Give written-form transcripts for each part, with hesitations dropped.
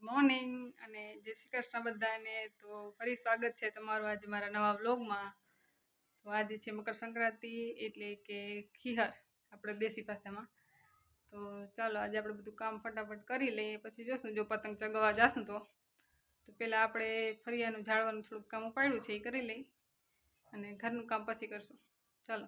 Morning અને જય શ્રી કૃષ્ણ બધાને। તો ફરી સ્વાગત છે તમારું આજે મારા નવા વ્લોગમાં। તો આજે છે મકર સંક્રાંતિ એટલે કે ખીહર આપણે દેશી ભાષામાં। તો ચાલો આજે આપણે બધું કામ ફટાફટ કરી લઈએ, પછી જોશું જો પતંગ ચગાવવા જાશું તો પહેલાં આપણે ફરિયાનું ઝાડવાનું થોડુંક કામ ઉપાડ્યું છે એ કરી લઈ અને ઘરનું કામ પછી કરશું। ચાલો।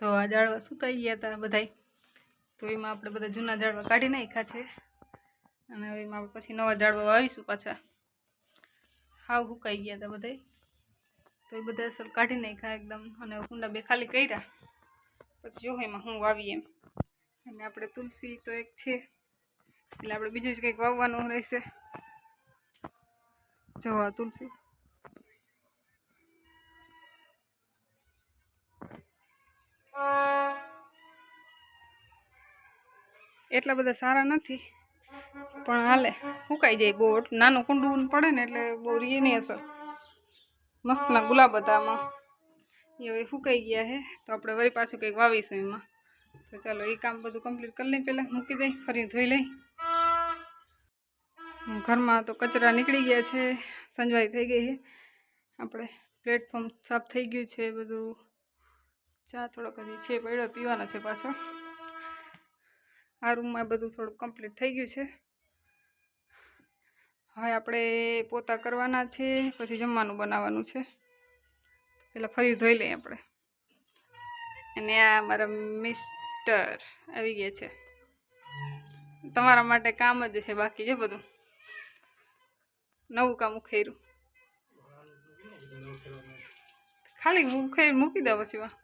તો આ ઝાડવા સુકાઈ ગયા હતા બધાય, તો એમાં આપણે બધા જૂના ઝાડવા કાઢી નાખ્યા છે અને એમાં આપણે પછી નવા ઝાડવા વાવીશું પાછા। હાવ સુકાઈ ગયા હતા બધાય, તો એ બધા અસર કાઢી નાખ્યા એકદમ અને કુંડા બે ખાલી કર્યા, પછી જો એમાં હું વાવી એમ। અને આપણે તુલસી તો એક છે એટલે આપણે બીજું જ કંઈક વાવવાનું રહેશે। જો આ તુલસી એટલા બધા સારા નથી પણ હાલે, સુકાઈ જાય। બહુ નાનું કુંડું પડે ને એટલે બહુ રીએ નહીં અસર। મસ્તના ગુલાબ હતા આમાં, એ હવે સુકાઈ ગયા છે, તો આપણે વળી પાછું કંઈક વાવીશું એમાં। તો ચાલો એ કામ બધું કમ્પ્લીટ કરી લઈ, પહેલાં મૂકી દઈ, ફરી ધોઈ લઈ। ઘરમાં તો કચરા નીકળી ગયા છે, સંજવાઈ થઈ ગઈ છે, આપણે પ્લેટફોર્મ સાફ થઈ ગયું છે બધું। ચા થોડોક હજી છે પડ્યો, પીવાનો છે પાછો। આ રૂમમાં બધું થોડું કમ્પ્લીટ થઈ ગયું છે। હવે આપણે પોતા કરવાના છે, પછી જમવાનું બનાવવાનું છે। પહેલાં ફરી ધોઈ લઈએ આપણે। અને આ મારા મિસ્ટર આવી ગયા છે, તમારા માટે કામ જ છે બાકી છે બધું, નવું કામ ઉખેર્યું, ખાલી ઉખેરી મૂકી દો પછી વા।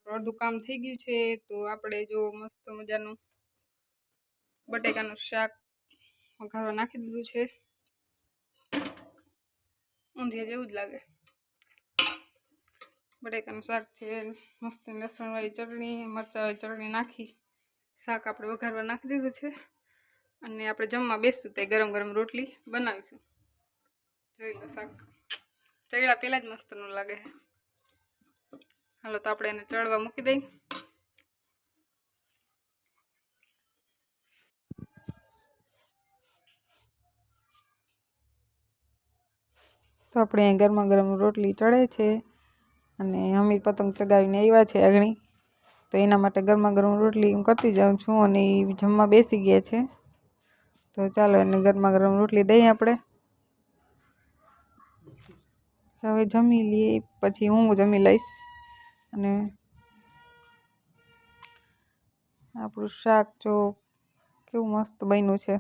અડધું કામ થઈ ગયું છે, તો આપણે જો મસ્ત મજાનું બટેકાનું શાક વઘારવા નાખી દીધું છે। ઊંધિયા જેવું જ લાગે, બટેકાનું શાક છે, મસ્ત લસણવાળી ચટણી, મરચાંવાળી ચટણી નાખી શાક આપણે વઘારવા નાખી દીધું છે। અને આપણે જમવા બેસશું તે ગરમ ગરમ રોટલી બનાવીશું। જોઈ લો શાક ચડ્યા પહેલાં જ મસ્તનું લાગે છે। હાલો તો આપણે એને ચડવા મૂકી દઈએ। તો આપણે અહીં ગરમા ગરમ રોટલી ચડે છે અને અમીર પતંગ ચગાવીને આવ્યા છે અગણી, તો એના માટે ગરમા ગરમ રોટલી હું કરતી જાઉં છું અને એ જમવા બેસી ગયા છે। તો ચાલો એને ગરમા ગરમ રોટલી દઈએ આપણે। હવે જમી લઈએ, પછી હું જમી લઈશ। અને આપણું શાક જો કેવું મસ્ત બન્યું છે,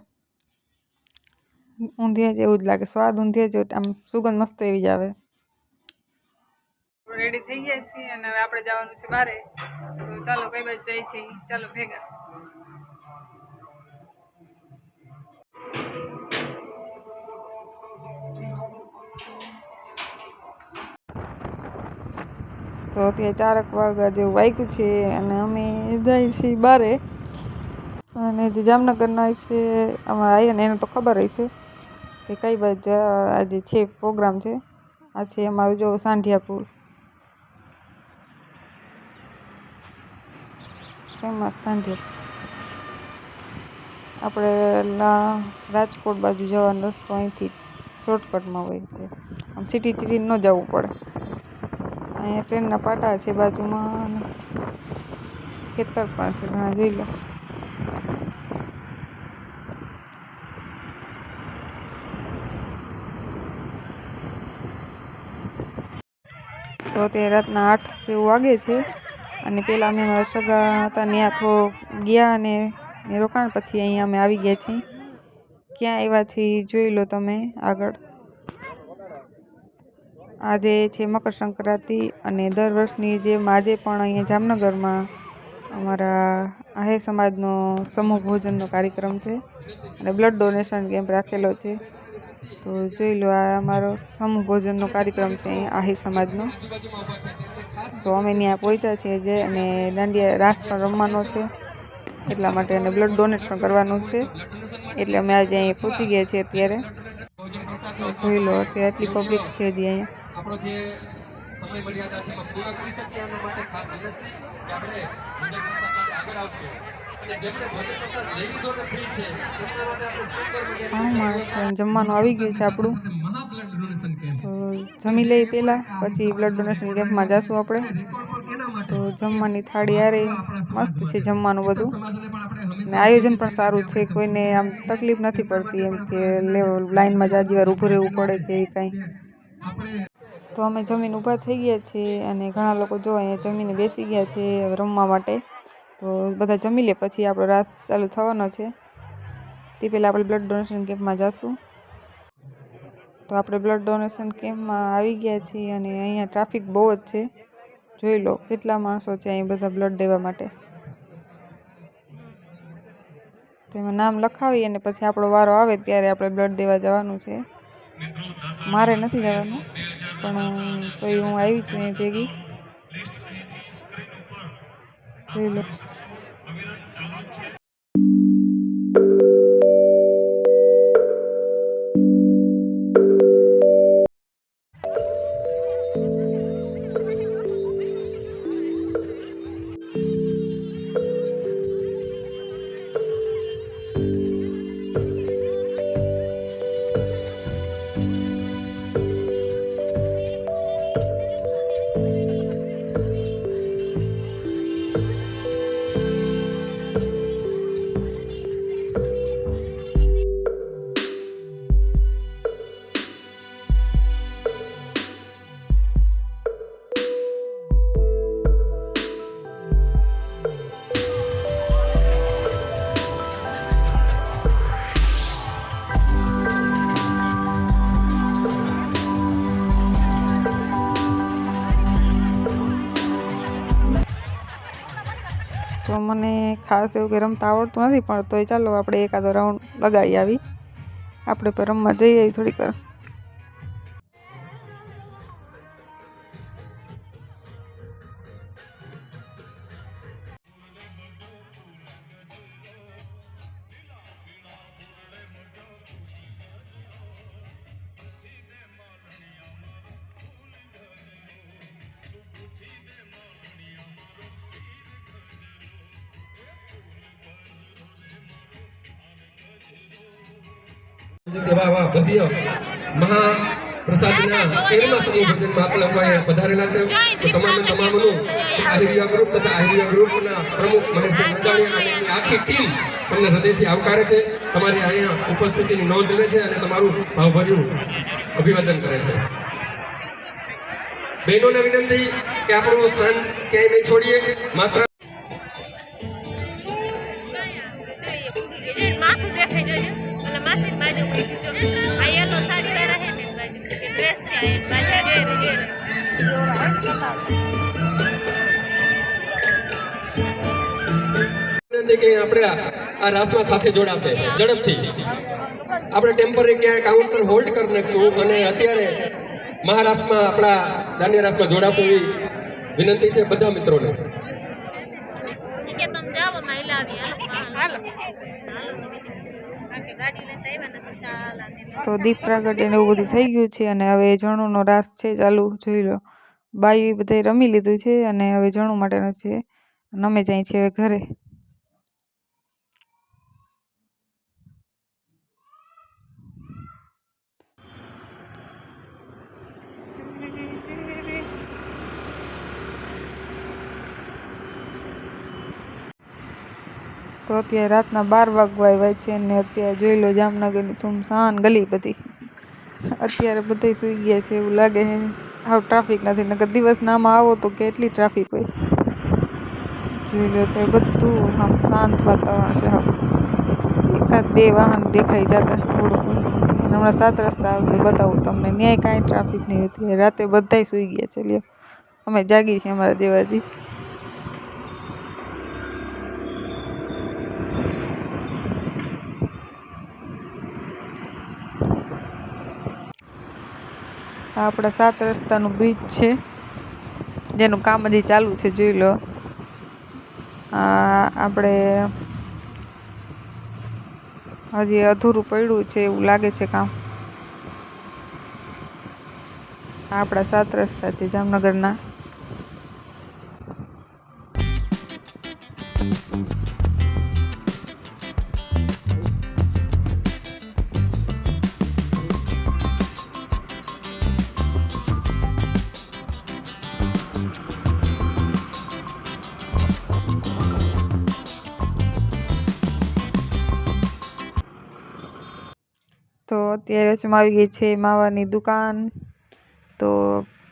ઊંધિયા જેવું જ લાગે, સ્વાદ ઊંધિયા જેવું, આમ સુગંધ મસ્ત એવી જ આવે। રેડી થઈ ગયા છીએ અને હવે આપણે જવાનું છે બારે, તો ચાલો કઈ બાજુ જઈ છે ચાલો ભેગા। તો અત્યારે 4 વાગ્યા જેવું વાગ્યું છે અને અમે જઈએ છીએ બારે। અને જે જામનગરના છે અમારા આવીને એને તો ખબર હશે કે કઈ બાજુ આજે છે પ્રોગ્રામ છે। આ છે અમારું જો સાંઢિયાપુર, ફેમસ સાંઢિયા। આપણે રાજકોટ બાજુ જવાનો રસ્તો અહીંથી શોર્ટકટમાં હોય છે, આમ સિટી ન જવું પડે। અહીંયા ટ્રેનના પાટા છે બાજુમાં, ખેતર પણ છે ઘણા, જોઈ લો. તો અત્યારે રાતના 8 જેવું વાગે છે અને પહેલાં અમે મારા સગા હતા ત્યાં થોડો ગયા અને રોકાણ, પછી અહીંયા અમે આવી ગયા છીએ. ક્યાં આવ્યા છીએ જોઈ લો તમે આગળ. આજે છે મકર સંક્રાંતિ અને દર વર્ષની જેમ આજે પણ અહીંયા જામનગરમાં અમારા આહિર સમાજનો સમૂહ ભોજનનો કાર્યક્રમ છે અને બ્લડ ડોનેશન કેમ્પ રાખેલો છે. તો જોઈ લો, આ અમારો સમૂહ ભોજનનો કાર્યક્રમ છે અહીંયા આહિર સમાજનો. તો અમે ત્યાં પહોંચ્યા છીએ જે, અને દાંડિયા રાસ પણ રમવાનો છે એટલા માટે, અને બ્લડ ડોનેટ પણ કરવાનું છે એટલે અમે આજે અહીંયા પહોંચી ગયા છીએ અત્યારે. જોઈ લો, અત્યારે આટલી પબ્લિક છે હજી અહીંયા. આપણો જે સમય મર્યાદા છે પૂર્ણ કરી શકીએ એના માટે ખાસ વિનંતી કે આપણે આગળ આવશું. જમવાનું આવી ગયું છે આપણું, તો જમી લઈએ પહેલાં, પછી બ્લડ ડોનેશન કેમ્પમાં જઈશું આપણે. તો જમવાની થાળી આરે મસ્ત છે જમવાનું બધું, ને આયોજન પણ સારું છે, કોઈને આમ તકલીફ નથી પડતી એમ કે લાઈનમાં જાજી વાર ઊભું રહેવું પડે કે એવી કાંઈ. તો અમે જમીન ઊભા થઈ ગયા છીએ અને ઘણા લોકો જો અહીંયા જમીને બેસી ગયા છે રમવા માટે. તો બધા જમી લે પછી આપણો રાસ ચાલુ થવાનો છે. તે પહેલાં આપણે બ્લડ ડોનેશન કેમ્પમાં જઈશું. તો આપણે બ્લડ ડોનેશન કેમ્પમાં આવી ગયા છીએ અને અહીંયા ટ્રાફિક બહુ જ છે. જોઈ લો કેટલા માણસો છે અહીં બધા બ્લડ દેવા માટે. તો એમાં નામ લખાવી અને પછી આપણો વારો આવે ત્યારે આપણે બ્લડ દેવા જવાનું છે. મારે નથી જવાનું, પણ તોય હું આવી છું અહીં ભેગી. જોઈ લો. તો મને ખાસ એવું કે રમતા આવડતું નથી, પણ તોય ચાલો આપણે એકાદો રાઉન્ડ લગાવી આવી. આપણે પણ રમવા જઈએ આવી થોડીક વાર. દેવા ભવ્ય મહાપ્રસાદના 13મા સમૂહ ભોજનમાં આપણા લોકોએ પધારેલા છે. તો તમામનું આહિરિયા ગ્રુપ તથા આહિરિયા ગ્રુપના પ્રમુખ મહેશભાઈ મંદાણી અને એની આખી ટીમ તમને હૃદયથી આવકારે છે. તમારી અહીંયા ઉપસ્થિતિની નોંધ લે છે અને તમારું ભાવભર્યું અભિવાદન કરે છે. બહેનોને વિનંતી કે આપણું સ્થાન ક્યાંય નહીં છોડીએ. માત્ર કે આપણે આ રાસમાં સાથે જોડાશે ઝડપથી. આપણે ટેમ્પરરી ક્યાં કાઉન્ટર હોલ્ડ કરી નાખશું અને અત્યારે મહારાષ્ટ્રમાં આપણા દાંડિયા રાસમાં જોડાશું એવી વિનંતી છે બધા મિત્રોને. તો દીપ પ્રાગટ્ય ને એવું બધું થઈ ગયું છે અને હવે જણુનો રાસ છે ચાલુ. જોઈ લો, બાઈ બધે રમી લીધું છે અને હવે જણું માટેનો છે. અમે જાય છે હવે ઘરે. તો અત્યારે રાતના 12 વાગવા આવ્યા છે ને અત્યારે જોઈ લો જામનગરની સુમસાન ગલી બધી. અત્યારે બધા સૂઈ ગયા છે એવું લાગે છે. હાવ ટ્રાફિક નથી, નકર દિવસના આમાં આવો તો કેટલી ટ્રાફિક હોય. જોઈ લો તો બધું આમ શાંત વાતાવરણ છે. હાવ એકાદ બે વાહન દેખાઈ જતા થોડુંક. હમણાં 7 રસ્તા આવશે બતાવું તમને, ન્યાય કાંઈ ટ્રાફિક નહીં હતી. રાતે બધાય સૂઈ ગયા છે. લ્યો અમે જાગી છીએ અમારા જેવાજી. આ આપણા 7 રસ્તાનું બ્રિજ છે જેનું કામ હજી ચાલુ છે. જોઈ લો આપણે હજી અધૂરું પડ્યું છે એવું લાગે છે કામ. આપણા 7 રસ્તા છે જામનગરના. તો અત્યારે જ આવી ગઈ છે માવાની દુકાન. તો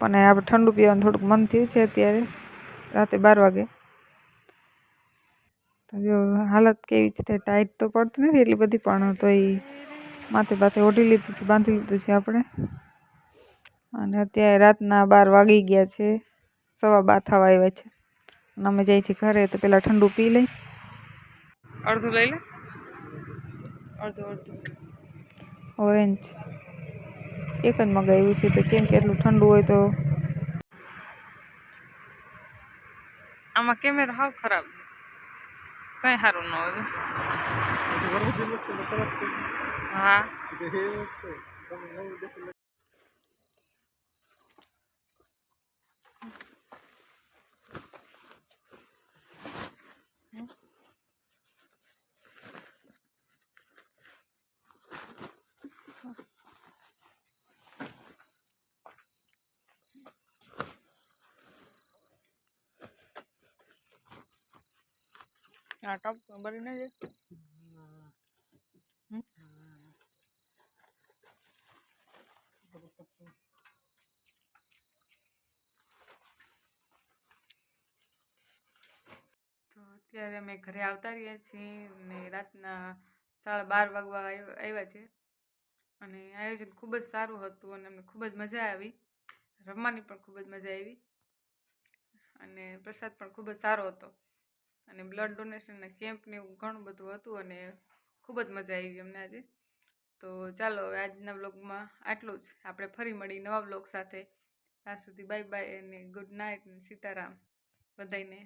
અને આપણે ઠંડુ પીવાનું થોડુંક મન થયું છે અત્યારે રાતે 12 વાગે. તો જો હાલત કેવી છે, ટાઈટ તો પડતી નથી એટલી બધી, પણ તો એ માથે ઓઢી લીધું છે, બાંધી લીધું છે આપણે. અને અત્યારે રાતના 12 વાગી ગયા છે, 12:15 થવા આવ્યા છે. અને અમે જઈએ છીએ ઘરે, તો પેલા ઠંડુ પી લઈ. અડધું લઈ લે, અડધું ઓરેન્જ એક જ મગાવ્યું છે. તો કેમ કે એટલું ઠંડુ હોય તો આમાં કેમેરો હાવ ખરાબ, કઈ સારું ન હોય. હા આ ટપ બરી ના જાય. તો અત્યારે અમે ઘરે આવતા રહ્યા છીએ ને રાતના 12:30 વાગવા આવ્યા છે. અને આયોજન ખૂબ જ સારું હતું અને અમને ખૂબ જ મજા આવી. રમવાની પણ ખૂબ જ મજા આવી અને પ્રસાદ પણ ખૂબ જ સારો હતો. અને બ્લડ ડોનેશનના કેમ્પને એવું ઘણું બધું હતું અને ખૂબ જ મજા આવી અમને આજે. તો ચાલો આજના વ્લોગમાં આટલું જ. આપણે ફરી મળી નવા વ્લોગ સાથે. ત્યાં સુધી બાય બાય અને ગુડ નાઇટ અને સીતારામ બધાને.